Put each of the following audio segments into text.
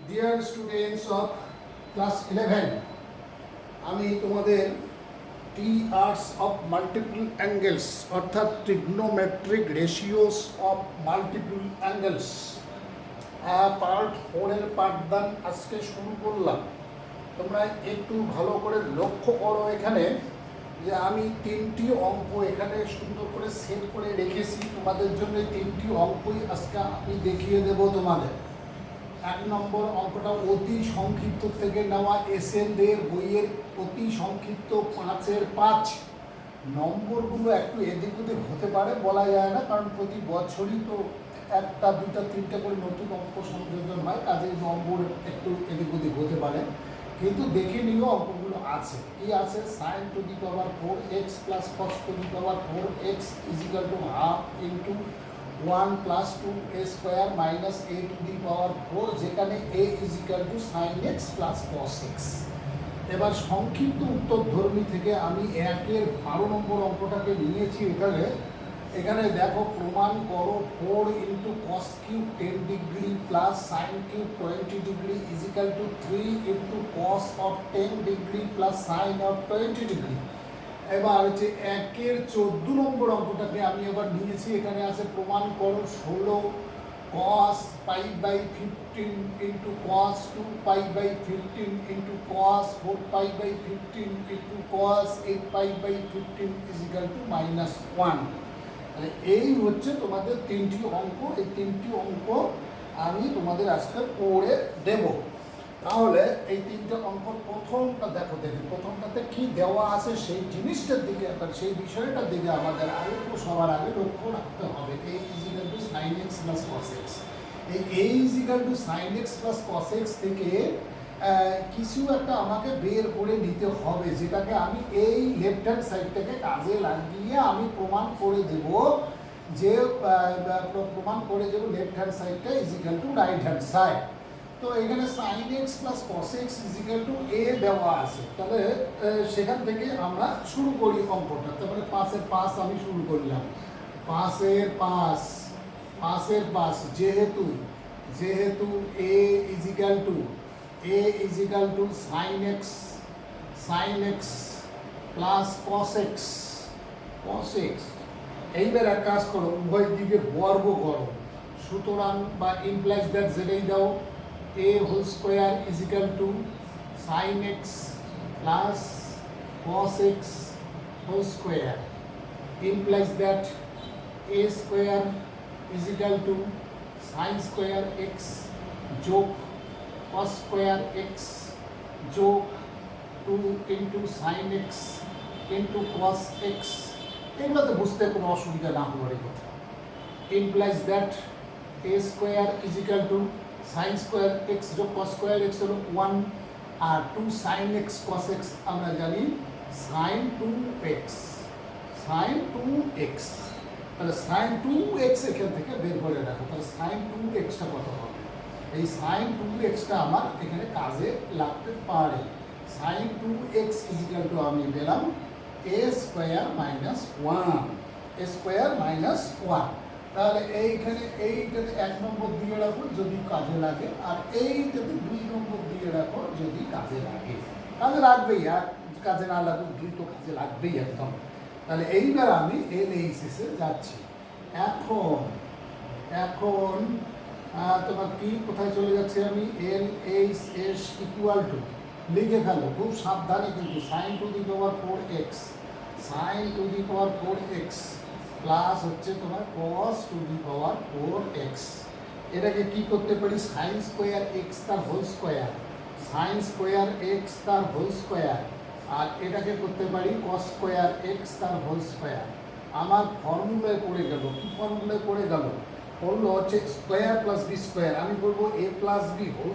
Dear students of class 11, আমি তোমাদের টি arts of multiple angles অর্থাৎ trigonometric ratios of multiple angles part 4 এর পাঠদান আজকে শুরু করলাম। তোমরা একটু ভালো করে লক্ষ্য করো এখানে যে আমি তিনটি অঙ্ক এখানে সুন্দর করে সেট করে রেখেছি তোমাদের জন্য। এই তিনটি অঙ্কই আজকে আমি দেখিয়ে দেব তোমাদের। এক নম্বর অঙ্কটা অতি সংক্ষিপ্ত থেকে নেওয়া, এসএনদের বইয়ের অতি সংক্ষিপ্ত 5-এর 5। নম্বরগুলো একটু এদিক ওদিক হতে পারে, বলা যায় না, কারণ প্রতি বছরই তো একটা দুটা তিনটা করে নতুন অঙ্ক সংযোজন হয়, কাজে নম্বর একটু এদিক ওদিক হতে পারে, কিন্তু দেখে নিও অঙ্কগুলো আছে। কি আছে? sin to the power 4x plus cos to the power 4x equal to half into 1 plus 2a square minus a to the power 4, যেখানে a is equal to sin x plus cos x। এবার সংক্ষিপ্ত উত্তরধর্মী থেকে আমি 1-এর 12 নম্বর অঙ্কটাকে নিয়েছি। এখানে দেখো, প্রমাণ করো 4 into cos cube 10 degree plus sin cube 20 degree is equal to 3 into cos of 10 degree plus sin of 20 degree. এবার হচ্ছে 1-এর 14 নম্বর অঙ্কটাকে আমি এবার নিয়েছি। এখানে আছে প্রমাণ করো 16 cos pi by 15 into cos 2 pi by 15 into cos 4 pi by 15 into cos 8 pi by 15 is equal to -1। মানে এই হচ্ছে তোমাদের তিনটি অঙ্ক। এই তিনটি অঙ্ক আমি তোমাদের আজকে পড়ে দেব। তাহলে এই তিনটে অঙ্ক প্রথমটা দেখো, প্রথমটাতে কি দেওয়া আছে সেই জিনিসটার দিকে, সেই বিষয়টার দিকে আমাদের সবার আগে লক্ষ্য রাখতে হবে। a is equal to sin x plus cos x। এই a is equal to sin x plus cos x থেকে কিছু একটা আমাকে বের করে নিতে হবে, যেটাকে আমি এই লেফট হ্যান্ড সাইডটাকে কাজে লাগিয়ে আমি প্রমাণ করে দেব যে লেফট হ্যান্ড সাইডটা is equal to right hand side. তো এখানে sin x plus cos x is equal to a দেওয়া আছে। তাহলে সেখান থেকে আমরা শুরু করি অঙ্কটা। তারপরে 5-এর 5 আমি শুরু করলাম। 5-এর 5 যেহেতু a is equal to sin x plus cos x। এইবার এক কাজ করো, উভয় দিকে বর্গ করো, সুতরাং বা ইমপ্লাইজ দ্যাট যেটাই দাও, a whole square equal to sin x plus cos x whole square implies that a square equal to sin square x যোগ cos স্কোয়ার x যোগ 2 into sin x into cos x। এগুলোতে বুঝতে কোনো অসুবিধা না হওয়ার কথা। Implies that a square equal to sin square x যোগ cos স্কোয়ার x হলো 1, আর 2 sin x cos x আমরা জানি sin 2x। তাহলে sin 2x এখান থেকে বের করে রাখো। তাহলে sin 2xটা কত হবে? এই sin 2xটা আমার এখানে কাজে লাগতে পারে। sin 2x ইজিক্যাল টু আমি পেলাম a স্কোয়ার মাইনাস 1। তাহলে এইখানে এইটাতে 1 নম্বর দিয়ে রাখো যদি কাজে লাগে, আর এইটাতে 2 নম্বর দিয়ে রাখো যদি কাজে লাগে। কাজে লাগবেই, আর কাজে না লাগুক 2 তো কাজে লাগবেই একদম। তাহলে এইবার আমি LHS এ যাচ্ছি। এখন তোমার কি কোথায় চলে যাচ্ছে? আমি LHS ইকুয়াল টু লিখে ফেলো, খুব সাবধানে কিন্তু, sin to the power 4x plus হচ্ছে তোমার cos to the power 4x। এটাকে কি করতে পারি? sin স্কোয়ার x তার হোল স্কোয়ার, আর এটাকে করতে পারি cos স্কোয়ার x তার হোল স্কোয়ার। আমার ফর্মুলায় পড়ে গেল। কি ফর্মুলায় পড়ে গেল? বললো হচ্ছে স্কোয়ার প্লাস বি স্কোয়ার। আমি বলবো a plus b whole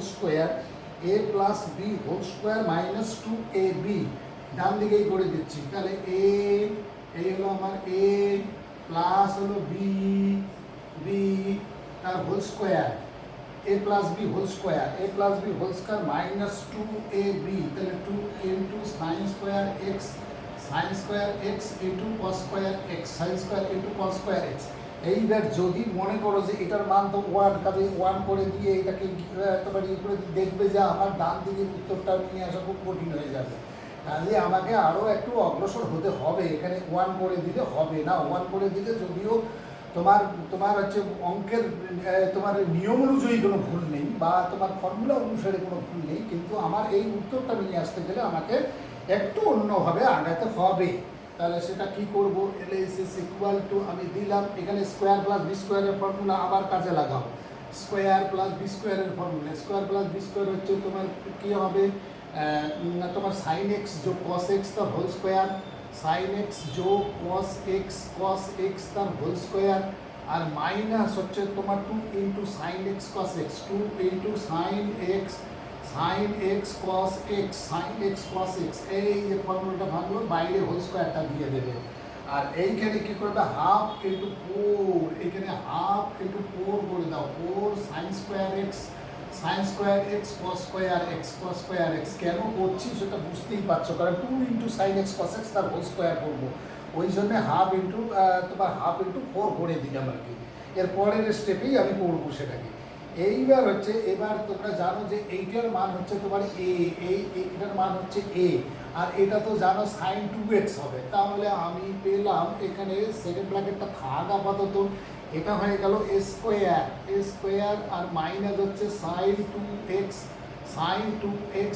square minus 2ab। ডান দিকেই করে দিচ্ছি। তাহলে এই হলো আমার a প্লাস হলো b তার whole square, a plus b whole square minus 2ab। তাহলে 2 into sin square x into cos square x, sin square into cos square x। এইবার যদি মনে করো যে এটার মান তো ওয়ান, কাজে ওয়ান করে দিয়ে এটাকে তোমার ইয়ে করে দেখবে যে আমার ডান দিকের উত্তরটা নিয়ে আসা খুব কঠিন হয়ে যাবে, কাজে আমাকে আরও একটু অগ্রসর হতে হবে। এখানে ওয়ান করে দিলে হবে না। ওয়ান করে দিলে যদিও তোমার তোমার হচ্ছে অঙ্কের তোমার নিয়ম অনুযায়ী কোনো ভুল নেই বা তোমার ফর্মুলা অনুসারে কোনো ভুল নেই, কিন্তু আমার এই উত্তরটা নিয়ে আসতে গেলে আমাকে একটু অন্যভাবে আগাতে হবে। তাহলে সেটা কি করব, LHS ইজ ইকুয়াল টু আমি দিলাম এখানে স্কোয়ার প্লাস বি স্কোয়ারের ফর্মুলা আবার কাজে লাগাও। স্কোয়ার প্লাস বি স্কোয়ারের formula, square plus b square হচ্ছে তোমার কী হবে, তোমার সাইন এক্স যোগ কস এক্স তার হোল স্কোয়ার, সাইন এক্স যোগ কস এক্স তার হোল স্কোয়ার, আর মাইনাস হচ্ছে তোমার 2 into sine x cos x, 2 into sine x cos x, এই যে ফর্মুলাটা ভাঙলো বাইরে হোল স্কোয়ারটা দিয়ে দেবে। আর এইখানে কী করবে, হাফ ইন্টু 4, এইখানে হাফ ইন্টু 4 করে দাও, 4 sine square x cos square x. কেন করছি সেটা বুঝতেই পারছো, কারণ 2 into sine x cos x তার হোল স্কোয়ার করবো, ওই জন্য হাফ ইন্টু 4 করে দিলাম আর কি। এর পরের স্টেপেই আমি করবো সেটাকে। এইবার হচ্ছে, এবার তোমরা জানো যে এইটার মান হচ্ছে তোমার এইটার মান হচ্ছে এ, আর এটা তো জানো সাইন 2x হবে। তাহলে আমি পেলাম এখানে সেকেন্ড ব্র্যাকেটটা থাক আপাতত, এটা হয়ে গেল স্কোয়ার আর মাইনাস হচ্ছে সাইন 2x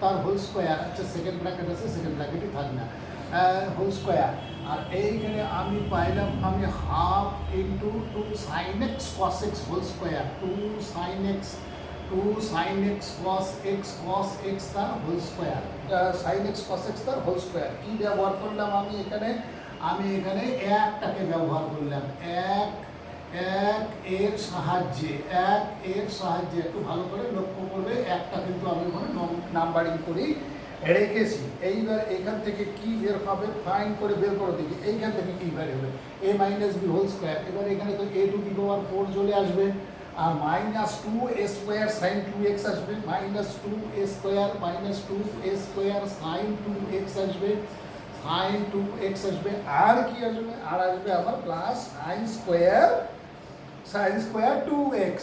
তার হোল স্কোয়ার। আচ্ছা সেকেন্ড ব্র্যাকেট আছে, সেকেন্ড ব্র্যাকেটই থাক না, হোল স্কোয়ার। আর এইখানে আমি পাইলাম আমি half into 2 sine x cos x whole square, 2 sine x cos x তার whole square, sine x cos x তার হোল স্কোয়ার। কী ব্যবহার করলাম আমি এখানে একটাকে ব্যবহার করলাম, এক এর সাহায্যে একটু ভালো করে লক্ষ্য করবে, একটা কিন্তু আমি ওখানে নাম্বারিং করি রেখেছি। এইবার এখান থেকে কি বের হবে, ফাইন করে বের করে দেখি এইখান থেকে কী বের হবে, a minus b whole square. এবার এখানে তো a টু দি পাওয়ার 4 চলে আসবে, আর minus 2a square sine 2x আসবে, minus 2a square sine 2x আসবে, আর কি আসবে, আর আসবে আমার plus sine square 2x,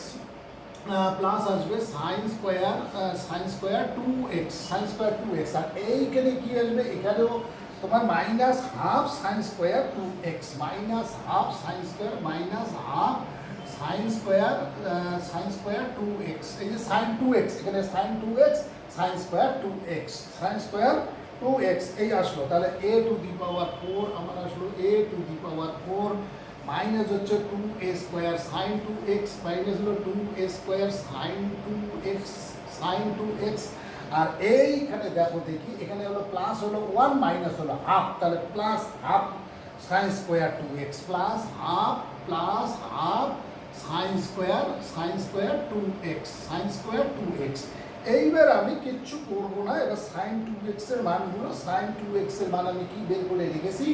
plus আসবে সাইন স্কোয়ার 2x, আর এইখানে কি আসবে, এখানেও তোমার minus half sine square 2x, minus half sine square 2x, এই যে সাইন 2x, এখানে সাইন স্কোয়ার 2x এই আসলো। তাহলে a টু দি পাওয়ার 4 আমার আসলো a to the power 4, minus হচ্ছে 2a square sine 2x, minus হলো 2a স্কোয়ার সাইন 2x, আর এইখানে দেখো দেখি এখানে হলো প্লাস হলো 1 মাইনাস হলো হাফ, তাহলে plus half sine square 2x plus half sine square 2x। এইবার আমি কিচ্ছু করবো না, এবার সাইন 2x এর মানগুলো, সাইন 2x এর মান আমি কি বের করে রেখেছি,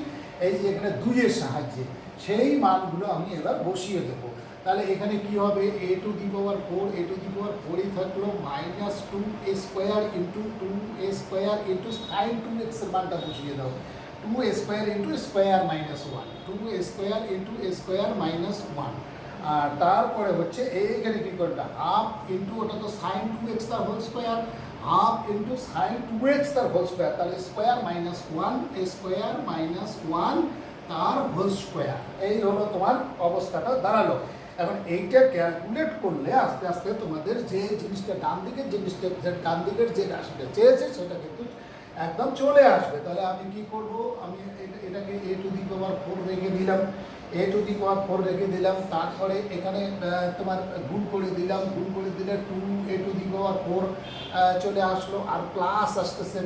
এই যে এখানে 2 এর সাহায্যে সেই মানগুলো আমি এবার বসিয়ে দেবো। তাহলে এখানে কি হবে, a টু দি পাওয়ার 4ই থাকলো, minus 2a square into sine 2x এর মানটা বসিয়ে দাও, 2a square into square minus 1, আর তারপরে হচ্ছে এইখানে কি করবে, হাফ ইন্টু ওটা তো সাইন 2x তার whole square, half into sine 2x তার হোল স্কোয়ার, তাহলে স্কোয়ার মাইনাস 1 তার হোল স্কোয়ার। এই হলো তোমার অবস্থাটা দাঁড়ালো। এখন এইটা ক্যালকুলেট করলে আস্তে আস্তে তোমাদের যে জিনিসটা ডান দিকের যে রাশিটা চেয়েছে সেটা কিন্তু একদম চলে আসবে। তাহলে আমি কি করব, আমি এটাকে a টু দি পাওয়ার 4 রেখে দিলাম, তারপরে এখানে তোমার গুণ করে দিলে 2a টু দি পাওয়ার 4 চলে আসলো, আর প্লাস আসতেছে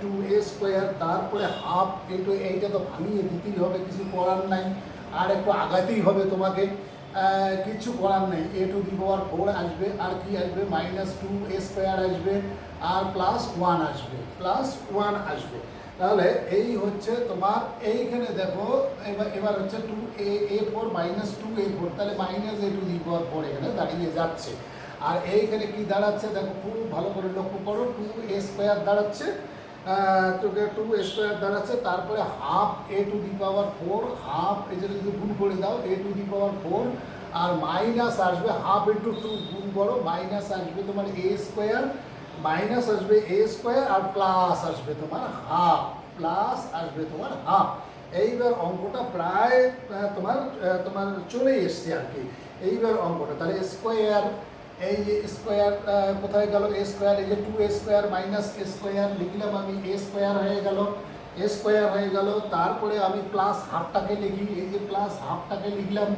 2a স্কোয়ার, তারপরে হাফ ইন্টু এইটা তো ভাঙিয়ে দিতেই হবে, কিছু করার নাই, আর একটু আগাতেই হবে তোমাকে, কিছু করার নেই, a টু দি পাওয়ার 4 আসবে, আর কি আসবে মাইনাস 2a স্কোয়ার আসবে, আর প্লাস 1 আসবে। তাহলে এই হচ্ছে তোমার এইখানে দেখো, এবার হচ্ছে 2a4 মাইনাস 2a4, তাহলে minus a to the power 4 এখানে দাঁড়িয়ে যাচ্ছে। আর এইখানে কি দাঁড়াচ্ছে দেখো, খুব ভালো করে লক্ষ্য করো, 2a স্কোয়ার দাঁড়াচ্ছে, তোকে 2 স্কোয়ার দাঁড়াচ্ছে, তারপরে half a to the power 4, half এই যে যদি গুণ করে দাও a টু দি পাওয়ার 4, আর মাইনাস আসবে হাফ ইন্টু 2 গুণ করো, মাইনাস আসবে তোমার a স্কোয়ার, মাইনাস আসবে a স্কোয়ার, আর প্লাস আসবে তোমার হাফ, প্লাস আসবে তোমার হাফ। এইবার অঙ্কটা প্রায় তোমার তোমার চলে এসছে আর কি। এইবার অঙ্কটা তাহলে স্কোয়ার, এই যে স্কোয়ার কোথায় গেল, এ স্কোয়ার, এই যে 2 স্কোয়ার মাইনাস এ স্কোয়ার লিখলাম আমি, এ স্কোয়ার হয়ে গেল, এ স্কোয়ার হয়ে গেল। তারপরে আমি প্লাস হাফটাকে লিখি, এই যে প্লাস হাফটাকে লিখলাম,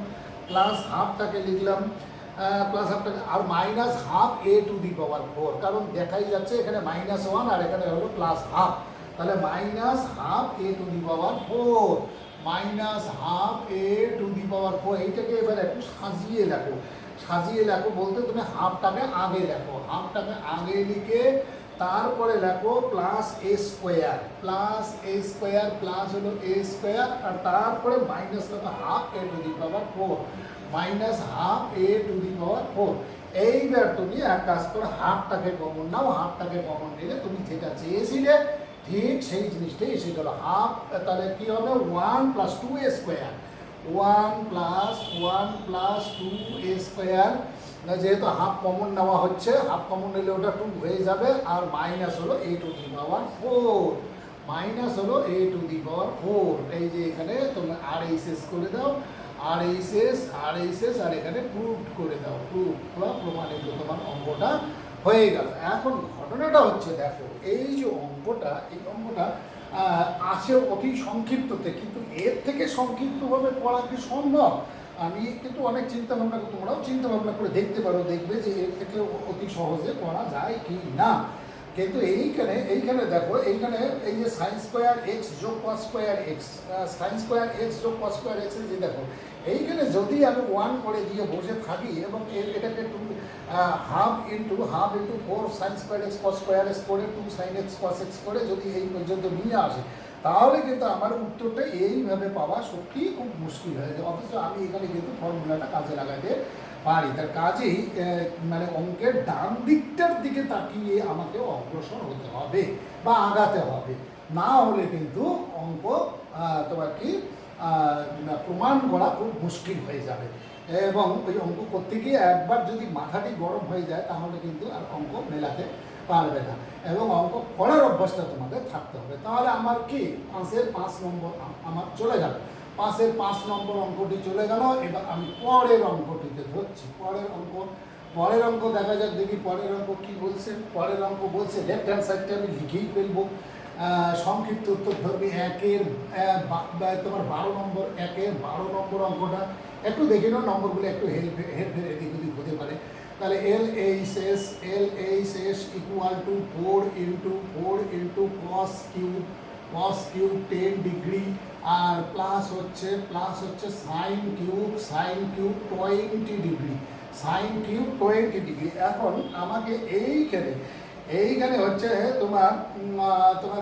প্লাস হাফটাকে লিখলাম, প্লাস হাফটাকে, আর minus half a to the power 4, কারণ দেখাই যাচ্ছে এখানে -1 আর এখানে হলো প্লাস হাফ, তাহলে minus half a to the power 4, minus half a to the power 4। এইটাকে এবার একটু সাজিয়ে লেখো, সাজিয়ে লেখো বলতে তুমি হাফটাকে আগে লেখো, হাফটাকে আগে লিখে তারপরে লেখো plus a square, plus a square, plus হলো a স্কোয়ার, আর তারপরে মাইনাস লেখো half a to the power 4, minus half a to the power 4। এইবার তুমি এক কাজ করো, হাফটাকে কমন নাও, হাফটাকে কমন নিলে তুমি যেটা চেয়েছিলে ঠিক সেই জিনিসটাই এসে গেল হাফ। তাহলে কি হবে 1 plus 2a square, 1 plus 2a square, যেহেতু হাফ কমন নেওয়া হচ্ছে, হাফ কমন নিলে ওটা 2 হয়ে যাবে, আর মাইনাস হলো a to the power 4, minus হলো a টু দি পাওয়ার 4। এই যে এখানে তোমরা আর এইচএস করে দাও, আর এইচএস, আর এখানে প্রুভ করে দাও, প্রুভ বা প্রমাণিত, তোমার অঙ্কটা হয়ে গেল। এখন ঘটনাটা হচ্ছে দেখো, এই যে অঙ্কটা, এই অঙ্কটা আছে অতি সংক্ষিপ্ততে, কিন্তু এর থেকে সংক্ষিপ্তভাবে পড়া কি সম্ভব? আমি কিন্তু অনেক চিন্তা ভাবনা, তোমরাও চিন্তা ভাবনা করে দেখতে পারো, দেখবে যে এর থেকে অতি সহজে পড়া যায় কি না। কিন্তু এইখানে দেখো, এইখানে এই যে সাইন স্কোয়ার এক্স যোগ cos square x, sine square x যোগ কস স্কোয়ার এক্স, যে দেখো এইখানে যদি আমি 1 করে দিয়ে বসে থাকি এবং এটাকে half into 4 sine square x cos square x করে 2 সাইন এক্স কস এক্স করে যদি এই পর্যন্ত নিয়ে আসে, তাহলে কিন্তু আমার উত্তরটা এইভাবে পাওয়া সত্যিই খুব মুশকিল হয়ে যায়। অথচ আমি এখানে কিন্তু ফর্মুলাটা কাজে লাগাতে পারি, তার কাজেই মানে অঙ্কের ডান দিকটার দিকে তাকিয়ে আমাকে অগ্রসর হতে হবে বা আগাতে হবে, না হলে কিন্তু অঙ্ক তোমার কি প্রমাণ করা খুব মুশকিল হয়ে যাবে। এবং ওই অঙ্ক করতে গিয়ে একবার যদি মাথাটি গরম হয়ে যায়, তাহলে কিন্তু আর অঙ্ক মেলাতে পারবে না, এবং অঙ্ক করার অভ্যাসটা তোমাদের থাকতে হবে। তাহলে আমার কি 5-এর 5 নম্বর আমার চলে গেল, 5-এর 5 নম্বর অঙ্কটি চলে গেল। এবার আমি পরের অঙ্কটিতে ধরছি, পরের অঙ্ক দেখা যাক, দেখি পরের অঙ্ক কি বলছে। পরের অঙ্ক বলছে, লেফট হ্যান্ড সাইডটা আমি লিখেই ফেলবো, সংক্ষিপ্ত উত্তর ধরবে 1-এর তোমার 12 নম্বর, 1-এর 12 নম্বর অঙ্কটা একটু দেখে নাও, নম্বরগুলো একটু হেরফের এদিক ওদিক হতে পারে। তাহলে LHS equal to 4 into cos cube 10 degree, আর প্লাস হচ্ছে sine cube 20 degree, sine cube 20 degree. এখন আমাকে এইখানে হচ্ছে তোমার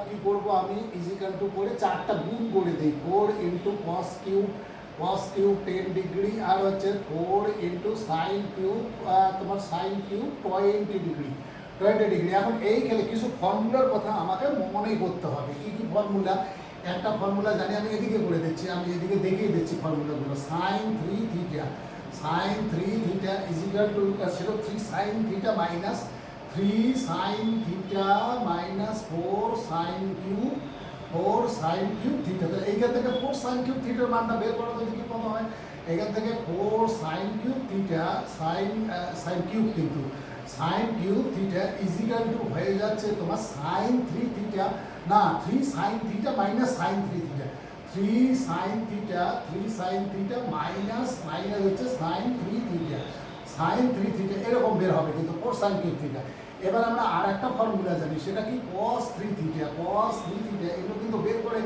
কি করব, আমি ইজিক্যাল টু করে 4টা গুণ করে দিই, 4 ইন্টু cos কিউব 10 ডিগ্রি, আর হচ্ছে 4 ইন্টু সাইন কিউব 20 ডিগ্রি। এখন এইখানে কিছু ফর্মুলার কথা আমাকে মনেই করতে হবে। কি কি ফর্মুলা? একটা ফর্মুলা জানি, আমি এদিকে করে দিচ্ছি, আমি এদিকে দেখিয়ে দিচ্ছি ফর্মুলাগুলো। সাইন 3 থিটা ইজিক্যাল টু ছিল 3 sine theta minus 4 sine cube theta. তাহলে এইখান থেকে 4 সাইন কিউব থিটার মানটা বের করা যদি কি কত হয়, এখান থেকে 4 sine cube theta, sine cube কিন্তু sine cube theta equal to হয়ে যাচ্ছে তোমার সাইন 3 থিটা, না 3 sine theta minus sine 3 theta, 3 sine theta minus হচ্ছে সাইন 3 থিটা, এরকম বের হবে কিন্তু 4 সাইন কিউব থিটা। এবার আমরা আর একটা ফর্মুলা জানি, সেটা কি cos 3 থিটা, এগুলো কিন্তু বের করে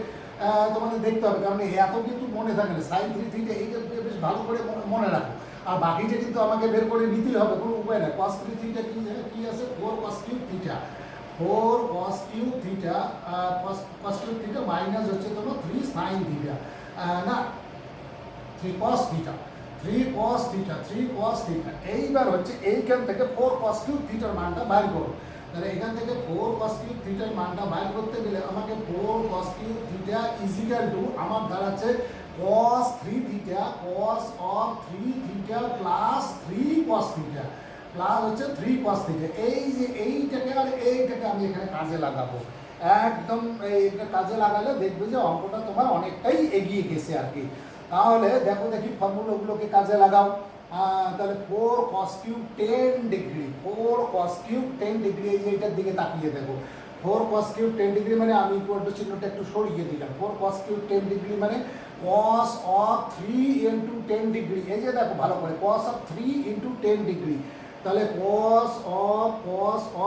তোমাদের দেখতে হবে, কারণ এত কিন্তু মনে থাকে না। সাইন 3 থিটা এইটা বেশ ভালো করে মনে রাখো, আর বাকিটা কিন্তু আমাকে বের করে নিতেই হবে, কোনো উপায় নেই। cos 3 থিটা কি আছে, 4 cos কিউব থিটা মাইনাস হচ্ছে তোমার 3 সাইন থিটা, না 3 cos থিটা। এইবার হচ্ছে এইখান থেকে 4 cos কিউব থিটার মানটা বাইর করো, তাহলে এখান থেকে 4 cos কিউব থিটার মানটা বাইর করতে গেলে আমাকে 4 cos cube theta equal to আমার দাঁড়াচ্ছে cos 3 theta cos of 3 theta plus 3 cos theta plus হচ্ছে 3 cos থিটা। এই যে এইটাকে আর এইটাকে আমি এখানে কাজে লাগাবো, একদম এইটা কাজে লাগালে দেখবে যে অঙ্কটা তোমার অনেকটাই এগিয়ে গেছে আর কি। তাহলে দেখো দেখি ফর্মুলাগুলোকে কাজে লাগাও। তাহলে 4 cos cube 10 degree, 4 cos cube 10 degree, এই যে এটার দিকে তাকিয়ে দেখো 4 cos কিউব 10 ডিগ্রি মানে আমি ইকুয়াল টু চিহ্নটা একটু সরিয়ে দিলাম। 4 cos কিউব 10 ডিগ্রি মানে cos অফ 3 ইন্টু 10 ডিগ্রি, এই যে দেখো ভালো করে cos অফ 3 ইন্টু 10 ডিগ্রি, তাহলে cos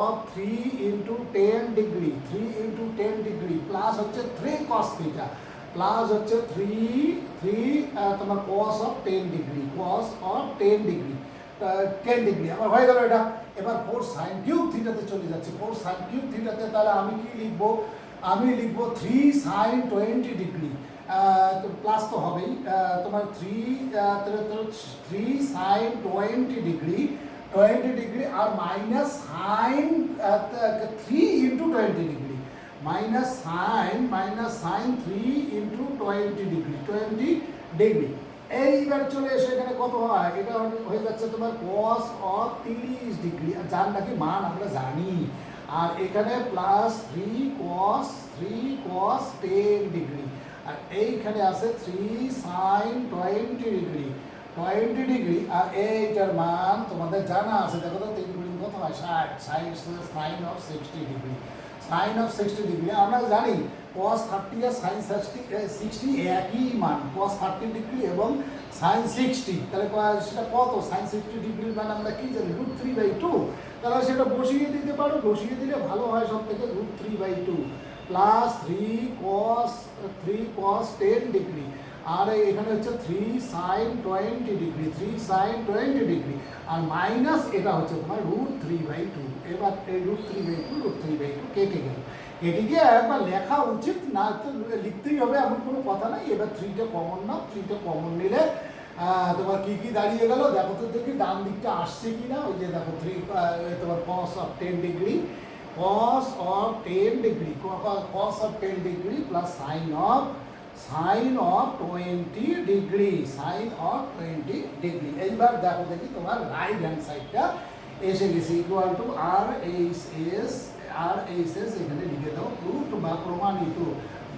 of 3 into 10 degree, 3 into 10 degree plus হচ্ছে 3 cos থিটা প্লাস হচ্ছে 3 তোমার cos of 10 degree, cos of 10 degree 10 degree আমার হয়ে গেল এটা। এবার 4 sin কিউব থিটাতে চলে যাচ্ছে, 4 sin কিউব থিটাতে তাহলে আমি কি লিখবো, আমি লিখবো 3 sin 20 ডিগ্রি, তো প্লাস তো হবেই, তোমার 3 sin 20 ডিগ্রি, 20 ডিগ্রি আর minus sine 3 into 20 degree, minus sine 3 into 20 degree, 20 degree. এইবার চলে এসে এখানে কত হয়, এটা হয়ে যাচ্ছে তোমার cos অফ 30 ডিগ্রি, আর যার নাকি মান আমরা জানি, আর এখানে প্লাস 3 cos 10 ডিগ্রি, আর এইখানে আছে 3 sin 20 ডিগ্রি, 20 ডিগ্রি, আর এইটার মান তোমাদের জানা আছে, দেখো তো 3 গুণ কত হয় 60, sine of 60 degree, sine of 60 degree আমরা জানি cos 30 আর sin 60 একই মান, cos 30 ডিগ্রি এবং sin 60, তাহলে সেটা কত, sin 60 ডিগ্রির মান আমরা কি জানি √3/2, তাহলে সেটা বসিয়ে দিতে পারো, বসিয়ে দিলে ভালো হয় সব থেকে, √3/2 প্লাস 3 cos 10 ডিগ্রি, আর এখানে হচ্ছে 3 sin 20 ডিগ্রি, 3 sin 20 ডিগ্রি, আর মাইনাস এটা হচ্ছে তোমার √3/2। এবার এই √3/2 কেটে গেল, কেটে গিয়ে একবার লেখা উচিত না, তো লিখতেই হবে এমন কোনো কথা নাই। এবার 3টা কমন নাও, 3টা কমন নিলে তোমার কি কি দাঁড়িয়ে গেল দেখো তো দেখি, ডান দিকটা আসছে কি না, ওই যে দেখো 3 তোমার cos of 10 degree, cos of 10 degree, cos of 10 degree plus sine of 20 degree, sine of 20 degree. এইবার দেখো দেখি তোমার রাইট হ্যান্ড সাইডটা এসে গেছে, ইকুয়াল টু RHS এখানে লিখে দাও, প্রুফড বা প্রমাণিত,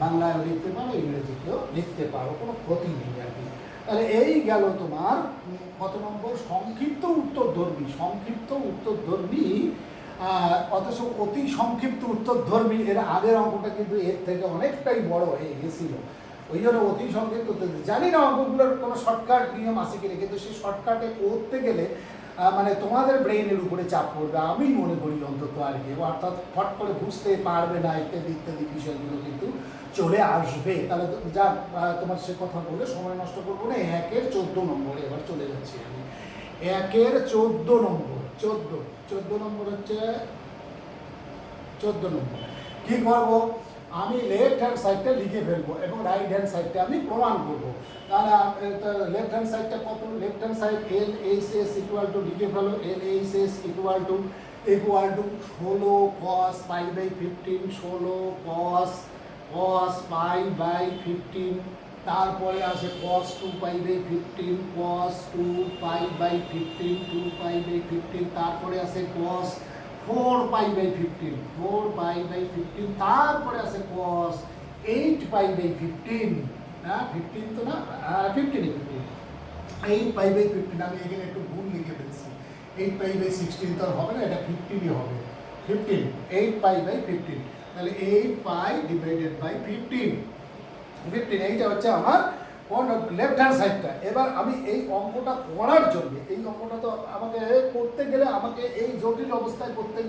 বাংলায় লিখতে পারো, ইংরেজিতেও লিখতে পারো, কোনো ক্ষতি নেই আর কি। তাহলে এই গেল তোমার কত নম্বর, সংক্ষিপ্ত উত্তরধর্মী, অথচ অতি সংক্ষিপ্ত উত্তরধর্মী, এর আগের অঙ্কটা কিন্তু এর থেকে অনেকটাই বড় হয়ে গেছিল, ওই জন্য অতি সংক্ষিপ্ত জানি না অঙ্কগুলোর কোনো শর্টকাট নিয়ম আছে কিনা, কিন্তু সেই শর্টকাটে করতে গেলে মানে তোমাদের ব্রেইনের উপরে চাপ পড়বে, আমি মনে করি অন্তত আর কি, অর্থাৎ ফট করে বুঝতে পারবে না ইত্যাদি ইত্যাদি বিষয়গুলো কিন্তু চলে আসবে। তাহলে যা তোমার সে কথা বলে সময় নষ্ট করবো না, 1-এর 14 নম্বরে এবার চলে যাচ্ছি আমি। 1-এর 14 নম্বর, 14 নম্বর হচ্ছে 14 নম্বর কি করবো, আমি লেফট হ্যান্ড সাইডটা লিখে ফেলবো এবং রাইট হ্যান্ড সাইডটা আমি প্রমাণ করবো। তাহলে লেফট হ্যান্ড সাইডটা কত, left hand side LHS equal two, লিখে ফেলো LHS equal two 16 cos π/15, 16 cos π/15, তারপরে আছে cos 2π/15, cos 2π/15, 2π/15, তারপরে আছে cos 4π/15, 4π/15, তারপরে আছে cos 8π/15, হ্যাঁ 15 তো না, 15 8π/15, আমি এখানে একটু ভুল লিখে ফেলছি, 8π/16 তো হবে না, এটা 15ই হবে, 8π/15, তাহলে 8π/15, এইটা হচ্ছে আমার লেফট হ্যান্ড সাইডটা। এবার আমি এই অঙ্কটা করার জন্য, এই অঙ্কটা তো আমাকে করতে গেলে আমাকে এই জটিল অবস্থায় করতে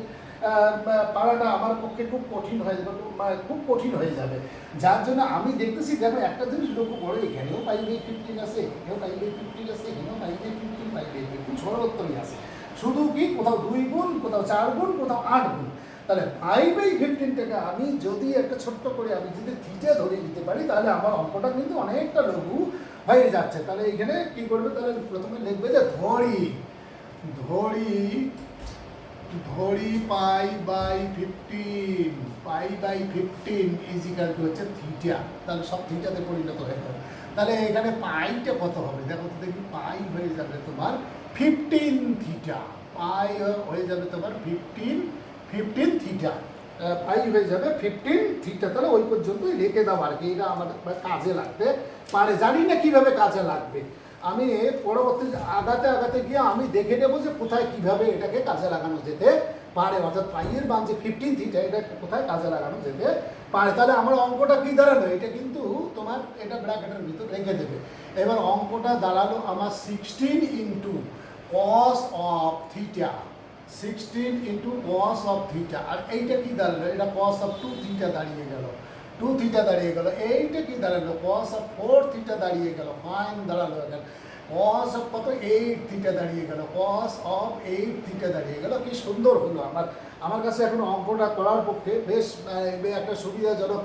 পারাটা আমার পক্ষে খুব কঠিন হয়ে যাবে, যার জন্য আমি দেখতেছি দেখো একটা জিনিস লক্ষ্য করো, এখানেও π/15 আছে, এখানেও π/15 আছে, এখানেও π/15, π/15 সর্বত্রই আছে, শুধু কি কোথাও 2 গুণ, কোথাও 4 গুণ, কোথাও 8 গুণ। তাহলে π/15টাকে আমি যদি একটা ছোট্ট করে আমি যদি থিটা ধরে নিতে পারি, তাহলে আমার অঙ্কটা কিন্তু অনেকটা লঘু হয়ে যাচ্ছে। তাহলে এখানে কি করবে, তাহলে প্রথমে লিখবে যে ধরি ধরি pi by 15 is equal to হচ্ছে থিটা। তাহলে সব থিটাতে পরিণত হয়ে গেল। তাহলে এখানে পাইটা কত হবে দেখো তো দেখি। পাই হয়ে যাবে তোমার 15 থিটা। পাই হয়ে যাবে তোমার 15 থিটা। পাই হয়ে যাবে 15 থিটা। তাহলে ওই পর্যন্তই রেখে দাও আর কি। এটা আমাদের কাজে লাগবে পারে, জানি না কিভাবে কাজে লাগবে। আমি পরবর্তী আগাতে গিয়ে আমি দেখে নেবো যে কোথায় কিভাবে এটাকে কাজে লাগানো যেতে পারে, অর্থাৎ পাইয়ের মান যে 15 থিটা এটা কোথায় কাজে লাগানো যেতে পারে। তাহলে আমার অঙ্কটা কি দাঁড়ালো, এটা কিন্তু তোমার এটা ব্র্যাকেটের ভিতর রেখে দেবে। এবার অঙ্কটা দাঁড়ালো আমার 16 into cos of theta, 16 into cos of theta. আর এইটা কি দাঁড়ালো, এটা কস অফ 2 থিটা দাঁড়িয়ে গেল, 2 থিটা দাঁড়িয়ে গেল। এইটা কি দাঁড়ালো, কস অফ 4 থিটা দাঁড়িয়ে গেল। ফাইন দাঁড়ালো এখানে কস অফ কত 8 থিটা দাঁড়িয়ে গেল, কস অফ 8 থিটা দাঁড়িয়ে গেল। কি সুন্দর হলো। আমার কাছে এখন অঙ্কটা করার পক্ষে বেশ একটা সুবিধাজনক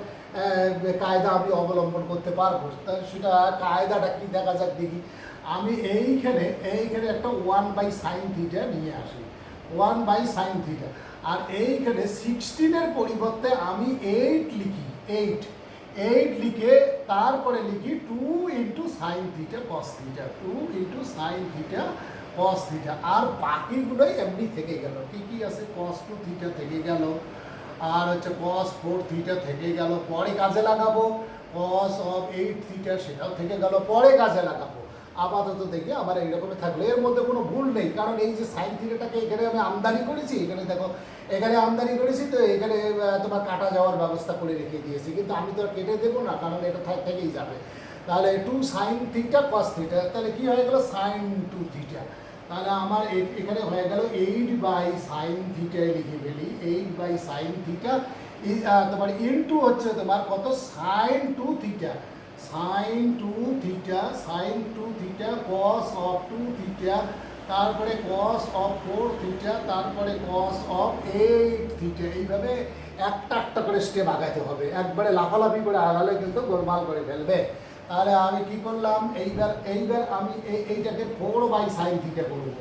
কায়দা আমি অবলম্বন করতে পারবো। সেটা কায়দাটা কি দেখা যাক দেখি। আমি এইখানে একটা 1/sin থিটা নিয়ে আসি, 1/sin থিটা। আর এইখানে 16-এর পরিবর্তে আমি 8 লিখি, 8 লিখে তারপরে লিখি 2 into sine theta cos theta, 2 into sine theta cos theta. আর বাকিগুলোই এমনি থেকে গেল। কি আছে, cos 2 থিটা থেকে গেল, আর হচ্ছে cos 4 থিটা থেকে গেল, পরে কাজে লাগাবো। cos অফ 8 থিটা সেটাও থেকে গেল, পরে কাজে লাগাবো। আপাতত দেখি আমার এইরকমই থাকলো, এর মধ্যে কোনো ভুল নেই। কারণ এই যে সাইন থিটাটাকে এখানে আমি আমদানি করেছি, এখানে দেখো এখানে আমদানি করেছি, তো এখানে তোমার কাটা যাওয়ার ব্যবস্থা করে রেখে দিয়েছি। কিন্তু আমি তো আর কেটে দেবো না, কারণ এটা থেকেই যাবে। তাহলে 2 সাইন থিটা কস থিটা, তাহলে কি হয়ে গেল সাইন 2 থিটা। তাহলে আমার এখানে হয়ে গেল 8/sin থিটা লিখে ফেলি, 8/sin থিটা তোমার ইন্টু হচ্ছে তোমার কত sine 2 theta, sine 2 theta, sine 2 theta cos of 2 theta, তারপরে কস অফ 4 থিটা, তারপরে কস অফ 8 থিটা। এইভাবে একটা করে স্টেপ আগাইতে হবে। একবারে লাফালাফি করে আগালে কিন্তু গোলমাল করে ফেলবে। তাহলে আমি কি করলাম, এইবার আমি এইটাকে 4/sin থিটা করব,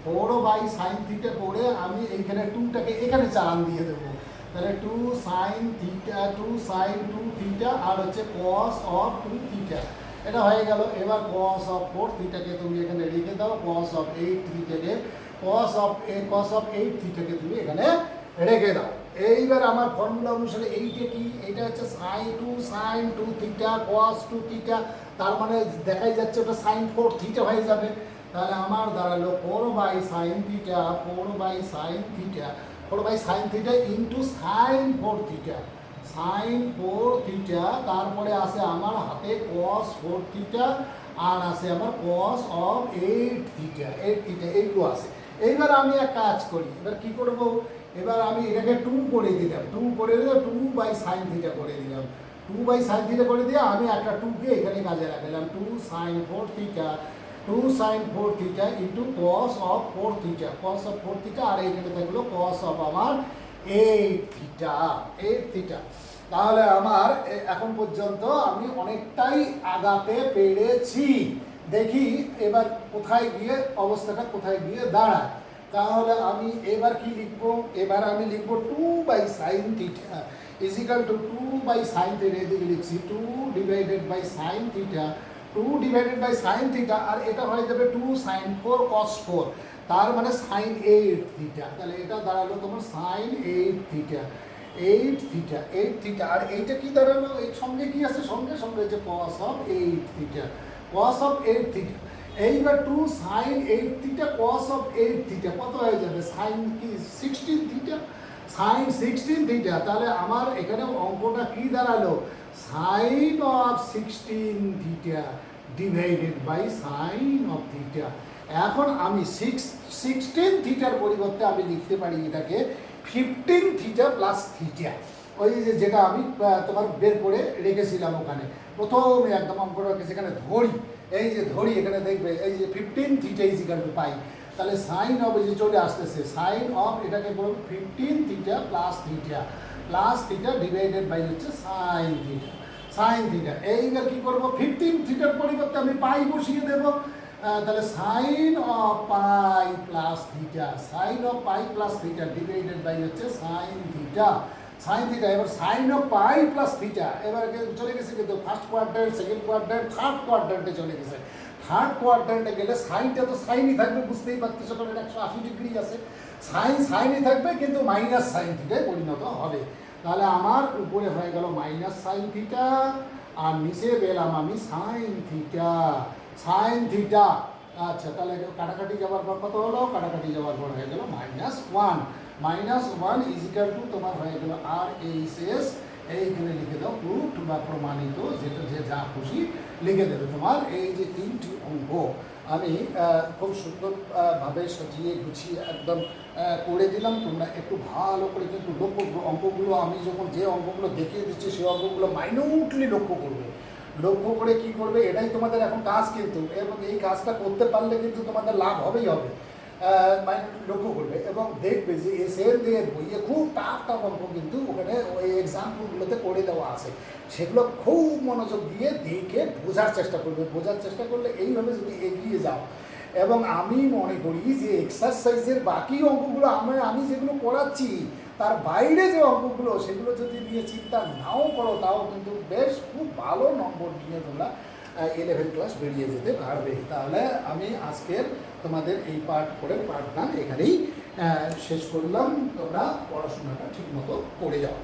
4/sin থিটা করে আমি এইখানে 2টাকে এখানে চালান দিয়ে দেবো। তাহলে 2 sin থিটা, 2 sin 2 থিটা, আর হচ্ছে cos অফ 2 থিটা। এটা হয়ে গেল। এবার cos অফ 4 থিটাকে তুমি এখানে লিখে দাও, cos অফ 8 থিটাকে, cos অফ 8 থিটাকে তুমি এখানে রেখে দাও। এইবার আমার ফর্মুলা অনুসারে এইটা কি, এইটা হচ্ছে sin 2 থিটা cos 2 থিটা, তার মানে দেখাই যাচ্ছে ওটা sin 4 থিটা হয়ে যাবে। তাহলে আমার দাঁড়ালো 4/sin theta, 4/sin theta, 4/sin theta into sin 4 theta, sin 4 theta, তারপরে আসে আমার হাতে cos 4 থিটা, আর আসে আমার cos অফ 8 থিটা, 8 থিটা এইগুলো আছে। এইবার আমি এক কাজ করি, এবার কি করব, এবার আমি এটাকে 2 করে দিলাম, 2/sin থিটা করে দিলাম, 2/sin থিটা করে দিয়ে আমি একটা 2কে এখানে কাজে রাখলাম, 2 sin 4 theta, 2 sin 4 theta into cos of 4 theta, cos of 4 theta, আর এইখানে থাকলো cos অফ আমার 8 থিটা, 8 থিটা। তাহলে আমার এখন পর্যন্ত আমি অনেকটাই আগাতে পেরেছি। দেখি এবার কোথায় গিয়ে অবস্থাটা কোথায় গিয়ে দাঁড়ায়। তাহলে আমি এবার কি লিখবো, এবার আমি লিখবো 2/sin theta is equal two 2/sin theta, এদিকে লিখছি 2/sin থিটা, 2/sin থিটা, আর এটা হয়ে যাবে 2 sin 4 cos 4, তার মানে sin 8 থিটা। তাহলে এটা দাঁড়ালো তোমার sin 8 থিটা, 8 থিটা, 8 থিটা। আর এইটা কি দাঁড়ালো, এর সঙ্গে কি আছে, সঙ্গে হচ্ছে cos of 8 theta, cos of 8 theta. এইবার 2 sin 8 theta cos of 8 theta কত হয়ে যাবে, sin কি 16 থিটা, sin 16 থিটা। তাহলে আমার এখানে অঙ্কটা কি দাঁড়ালো, sin of 16 theta divided by sin of theta. এখন আমি 16 থিটার পরিবর্তে আমি লিখতে পারি এটাকে 15 থিটা প্লাস থিটা। ওই যে যেটা আমি তোমার বের করে রেখেছিলাম ওখানে প্রথমে একদম অঙ্কটাকে সেখানে ধরি, এই যে ধরি এখানে দেখবে এই যে 15 থিটা ইজ ইকাল টু পাই। তাহলে সাইন অফ যে চলে আসতেছে, সাইন অফ এটাকে বলবো 15 theta plus theta divided by হচ্ছে সাইন থিটা, সাইন থিটা। এইবার কি করবো, 15 থিটার পরিবর্তে আমি পাই বসিয়ে দেবো। তাহলে sine of pi plus theta. Theta, sine of pi plus theta divided by হচ্ছে সাইন থিটা। সাইন থিটা, এবার sine of pi plus theta এবার চলে গেছে কিন্তু first quadrant, second quadrant, third কোয়াড্রেন্টে চলে গেছে। থার্ড কোয়াড্রেন্টে গেলে সাইনটা তো সাইনই থাকবে, বুঝতেই পারতেছো, কারণ 180 ডিগ্রি আছে। সাইন সাইনই থাকবে কিন্তু মাইনাস সাইন থিটায় পরিণত হবে। তাহলে আমার উপরে হয়ে গেল মাইনাস সাইন থিটা আর নিচে পেলাম আমি সাইন থিটা, সাইন থিটা। আচ্ছা, তাহলে কাটাকাটি যাওয়ার পর কত হলো? কাটাকাটি যাওয়ার পর হয়ে গেল -1। -1 ইজিক্যাল টু তোমার হয়ে গেল আর এইচ এস। এইখানে লিখে দাও প্রুফড বা প্রমাণিত, যেটা যে যা খুশি লিখে দেবে। তোমার এই যে 3টি অঙ্ক আমি খুব সুন্দরভাবে সাজিয়ে গুছিয়ে একদম করে দিলাম। তোমরা একটু ভালো করে কিন্তু লক্ষ্য, অঙ্কগুলো আমি যখন যে অঙ্কগুলো দেখিয়ে দিচ্ছি সেই অঙ্কগুলো মাইনিউটলি লক্ষ্য করবে। লক্ষ্য করে কি করবে, এটাই তোমাদের এখন কাজ কিন্তু, এবং এই কাজটা করতে পারলে কিন্তু তোমাদের লাভ হবেই হবে। লক্ষ্য করবে এবং দেখবে যে এসএলএর বইয়ে খুব টাফ টাফ অঙ্ক কিন্তু ওখানে ওই এক্সাম্পলগুলোতে করে দেওয়া আছে। সেগুলো খুব মনোযোগ দিয়ে দেখে বোঝার চেষ্টা করবে। বোঝার চেষ্টা করলে এইভাবে যদি এগিয়ে যাও, এবং আমি মনে করি যে এক্সারসাইজের বাকি অঙ্কগুলো আমি যেগুলো করাচ্ছি তার বাইরে যে অঙ্কগুলো সেগুলো যদি নিয়ে চিন্তা নাও করো, তাও কিন্তু বেশ খুব ভালো নম্বর নিয়ে তোমরা 11 ক্লাস বেরিয়ে যেতে পারবে। তাহলে আমি আজকের তোমাদের এই পার্ট 1 এখানেই শেষ করলাম। তোমরা পড়াশোনাটা ঠিকমতো করে যাও।